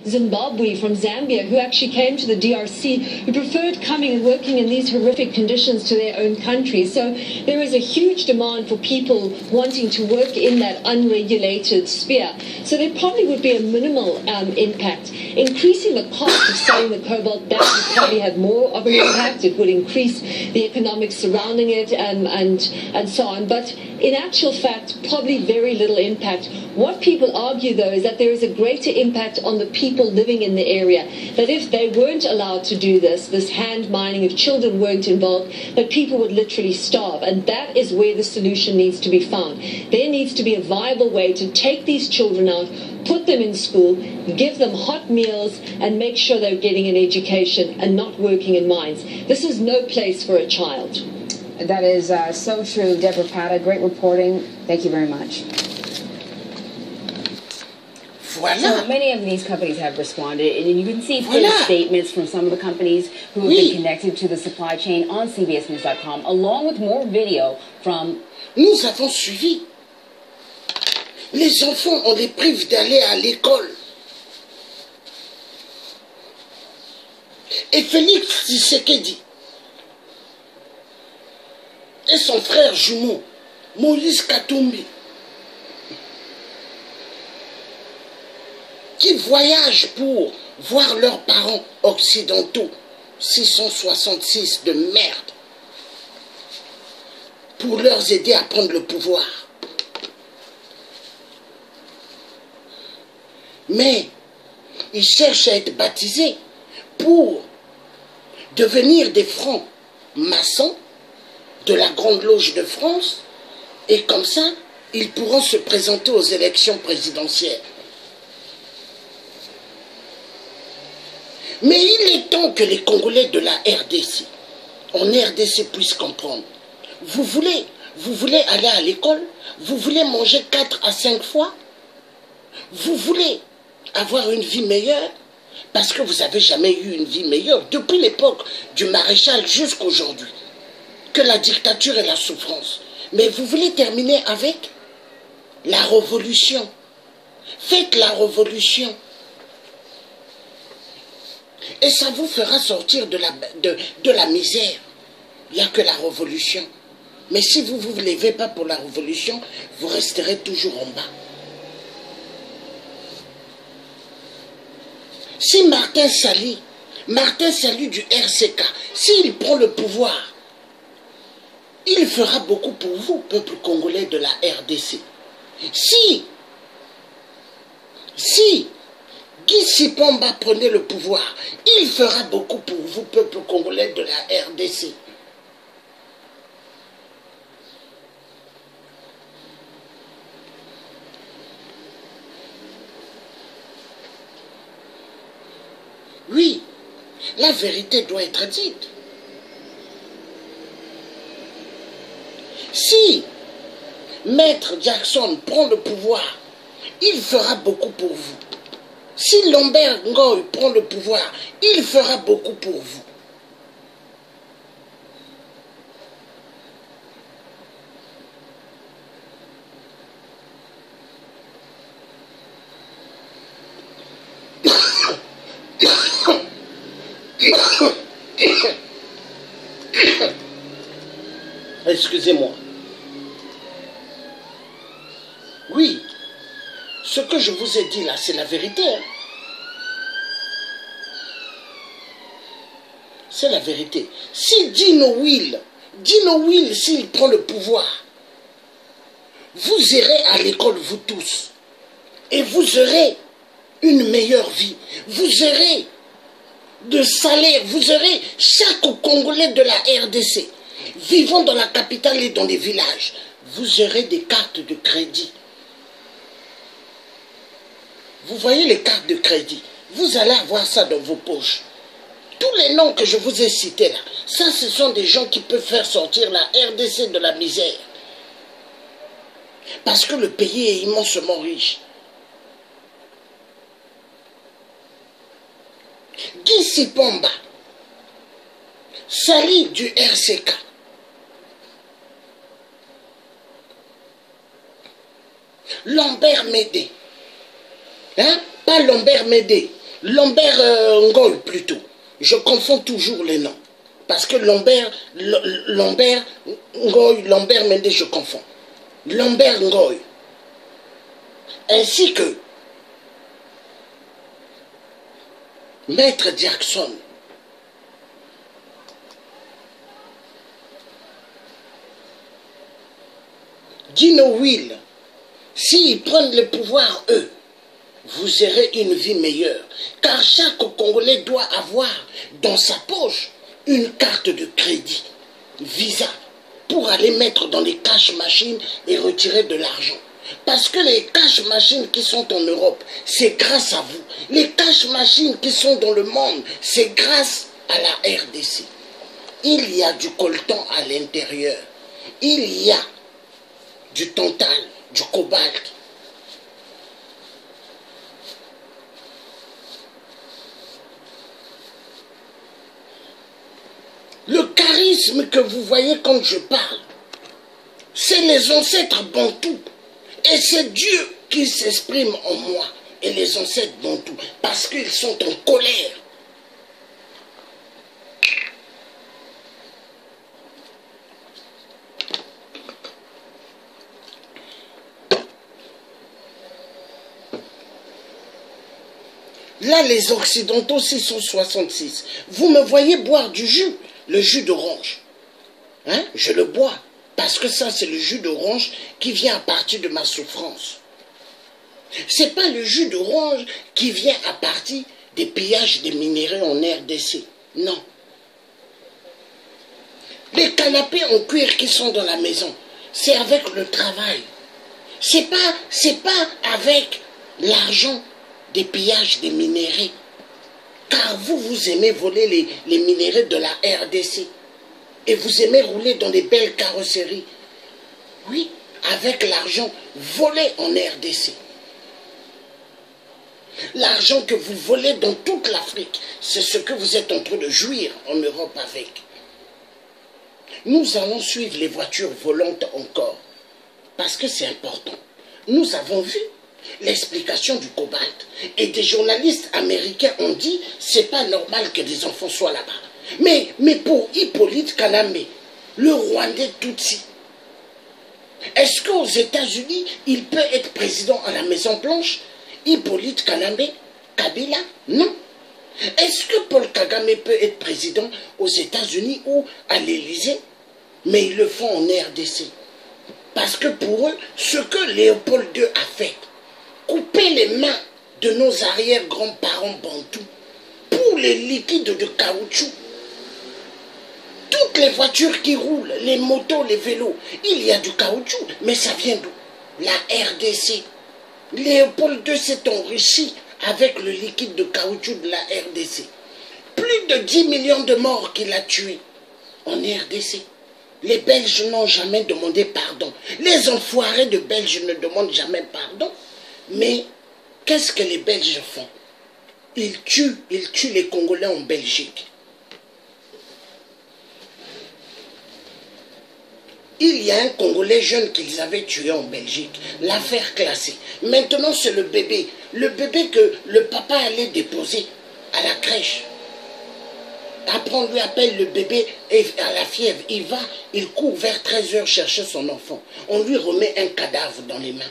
Zimbabwe, from Zambia, who actually came to the DRC, who preferred coming and working in these horrific conditions to their own country. So there is a huge demand for people wanting to work in that unregulated sphere. So there probably would be a minimal impact. Increasing the cost of selling the cobalt, that would probably have more of an impact. It would increase the economics surrounding it and so on. But in actual fact, probably very little impact. What people argue, though, is that there is a greater impact on the people living in the area. That if they weren't allowed to do this hand mining, if children weren't involved, that people would literally starve. And that is where the solution needs to be found. There needs to be a viable way to take these children out, put them in school, give them hot meals, and make sure they're getting an education and not working in mines. This is no place for a child. That is so true. Deborah Pata, great reporting. Thank you very much. Voilà. So many of these companies have responded, and you can see clear statements from some of the companies who have been connected to the supply chain on CBSNews.com, along with more video from... Nous avons suivi. Les enfants, on les prive d'aller à l'école. Et Félix Tshisekedi et son frère jumeau, Maurice Katumbi, qui voyagent pour voir leurs parents occidentaux, 666 de merde, pour leur aider à prendre le pouvoir. Mais ils cherchent à être baptisés pour devenir des francs-maçons de la Grande Loge de France, et comme ça, ils pourront se présenter aux élections présidentielles. Mais il est temps que les Congolais de la RDC, en RDC, puissent comprendre. Vous voulez aller à l'école? Vous voulez manger 4 à 5 fois? Vous voulez avoir une vie meilleure? Parce que vous n'avez jamais eu une vie meilleure depuis l'époque du maréchal jusqu'à aujourd'hui. Que la dictature et la souffrance. Mais vous voulez terminer avec la révolution. Faites la révolution. Et ça vous fera sortir de la misère. Il n'y a que la révolution. Mais si vous ne vous levez pas pour la révolution, vous resterez toujours en bas. Si Martin Sali du RCK, s'il prend le pouvoir, il fera beaucoup pour vous, peuple congolais de la RDC. Si Guy Sipomba prenait le pouvoir, il fera beaucoup pour vous, peuple congolais de la RDC. Oui, la vérité doit être dite. Si Maître Jackson prend le pouvoir, il fera beaucoup pour vous. Si Lambert Ngoy prend le pouvoir, il fera beaucoup pour vous. Excusez-moi. Oui, ce que je vous ai dit là, c'est la vérité. Hein? C'est la vérité. Si Dino Will, s'il prend le pouvoir, vous irez à l'école, vous tous, et vous aurez une meilleure vie. Vous aurez de salaire, vous aurez chaque Congolais de la RDC, vivant dans la capitale et dans les villages, vous aurez des cartes de crédit. Vous voyez les cartes de crédit, vous allez avoir ça dans vos poches. Tous les noms que je vous ai cités là, ça ce sont des gens qui peuvent faire sortir la RDC de la misère. Parce que le pays est immensement riche. Guy Sipomba, Sali du RCK, Lambert Médé, hein? Pas Lambert Médé, Lambert Ngoy plutôt. Je confonds toujours les noms. Parce que Lambert Ngoy, Lambert Mendes, je confonds. Lambert Ngoy. Ainsi que Maître Jackson. Dino Will. S'ils prennent le pouvoir, eux, vous aurez une vie meilleure. Car chaque Congolais doit avoir dans sa poche une carte de crédit, Visa, pour aller mettre dans les cash machines et retirer de l'argent. Parce que les cash machines qui sont en Europe, c'est grâce à vous. Les cash machines qui sont dans le monde, c'est grâce à la RDC. Il y a du coltan à l'intérieur. Il y a du tantal, du cobalt. Le charisme que vous voyez quand je parle, c'est les ancêtres bantous. Et c'est Dieu qui s'exprime en moi et les ancêtres bantous, parce qu'ils sont en colère. Là, les Occidentaux, 666. Vous me voyez boire du jus, le jus d'orange. Hein? Je le bois, parce que ça, c'est le jus d'orange qui vient à partir de ma souffrance. Ce n'est pas le jus d'orange qui vient à partir des pillages des minéraux en RDC. Non. Les canapés en cuir qui sont dans la maison, c'est avec le travail. C'est pas avec l'argent des pillages des minéraux. Car vous aimez voler les minéraux de la RDC. Et vous aimez rouler dans des belles carrosseries. Oui, avec l'argent volé en RDC. L'argent que vous volez dans toute l'Afrique, c'est ce que vous êtes en train de jouir en Europe avec. Nous allons suivre les voitures volantes encore. Parce que c'est important. Nous avons vu l'explication du cobalt. Et des journalistes américains ont dit, c'est pas normal que des enfants soient là-bas. Mais pour Hippolyte Kanambe, le Rwandais Tutsi, est-ce qu'aux États-Unis, il peut être président à la Maison-Blanche? Hippolyte Kanambe, Kabila? Non. Est-ce que Paul Kagame peut être président aux États-Unis ou à l'Élysée? Mais ils le font en RDC. Parce que pour eux, ce que Léopold II a fait, couper les mains de nos arrière-grands-parents bantous pour les liquides de caoutchouc, toutes les voitures qui roulent, les motos, les vélos, il y a du caoutchouc, mais ça vient d'où? La RDC. Léopold II s'est enrichi avec le liquide de caoutchouc de la RDC. Plus de 10 millions de morts qu'il a tués en RDC. Les Belges n'ont jamais demandé pardon. Les enfoirés de Belges ne demandent jamais pardon. Mais qu'est-ce que les Belges font? Ils tuent les Congolais en Belgique. Il y a un Congolais jeune qu'ils avaient tué en Belgique. L'affaire classée. Maintenant, c'est le bébé. Le bébé que le papa allait déposer à la crèche. Après, on lui appelle le bébé et à la fièvre. Il court vers 13 h chercher son enfant. On lui remet un cadavre dans les mains.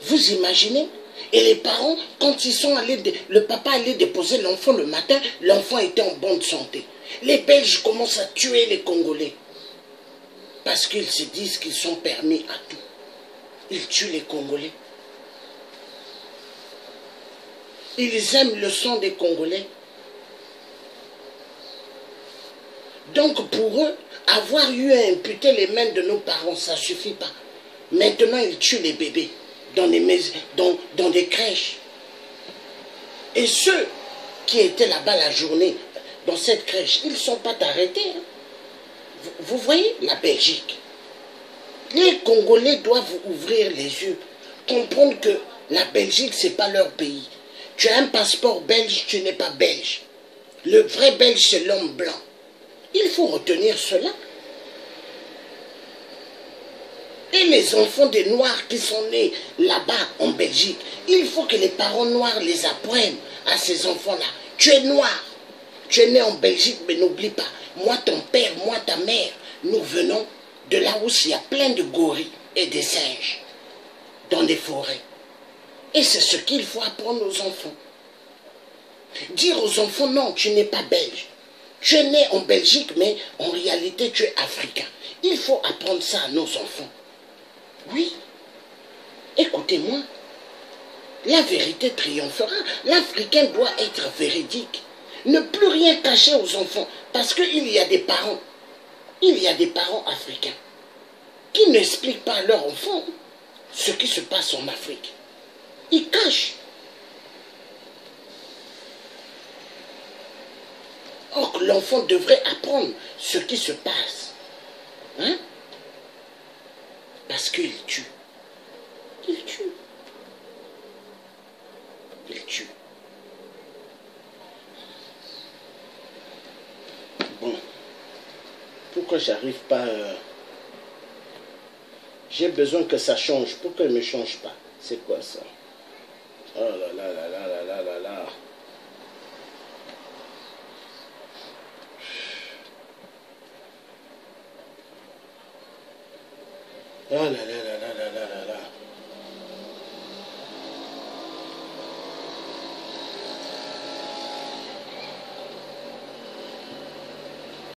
Vous imaginez? Et les parents, quand ils sont allés, le papa allait déposer l'enfant le matin, l'enfant était en bonne santé. Les Belges commencent à tuer les Congolais. Parce qu'ils se disent qu'ils sont permis à tout. Ils tuent les Congolais. Ils aiment le sang des Congolais. Donc pour eux, avoir eu à imputer les mains de nos parents, ça ne suffit pas. Maintenant, ils tuent les bébés dans des crèches. Et ceux qui étaient là-bas la journée, dans cette crèche, ils ne sont pas arrêtés. Hein. Vous voyez la Belgique. Les Congolais doivent ouvrir les yeux, comprendre que la Belgique, ce n'est pas leur pays. Tu as un passeport belge, tu n'es pas belge. Le vrai belge, c'est l'homme blanc. Il faut retenir cela. Et les enfants des Noirs qui sont nés là-bas en Belgique, il faut que les parents noirs les apprennent à ces enfants-là. Tu es noir, tu es né en Belgique, mais n'oublie pas, moi ton père, moi ta mère, nous venons de là où il y a plein de gorilles et de singes dans des forêts. Et c'est ce qu'il faut apprendre aux enfants. Dire aux enfants, non, tu n'es pas belge. Tu es né en Belgique, mais en réalité, tu es africain. Il faut apprendre ça à nos enfants. Oui, écoutez-moi, la vérité triomphera. L'Africain doit être véridique. Ne plus rien cacher aux enfants, parce qu'il y a des parents, africains qui n'expliquent pas à leurs enfants ce qui se passe en Afrique. Ils cachent. Or, l'enfant devrait apprendre ce qui se passe. Hein? Parce qu'il tue. Il tue. Il tue. Bon. Pourquoi j'arrive pas... J'ai besoin que ça change. Pourquoi il ne me change pas? C'est quoi ça? Oh là là là là là là là là. Oh là là.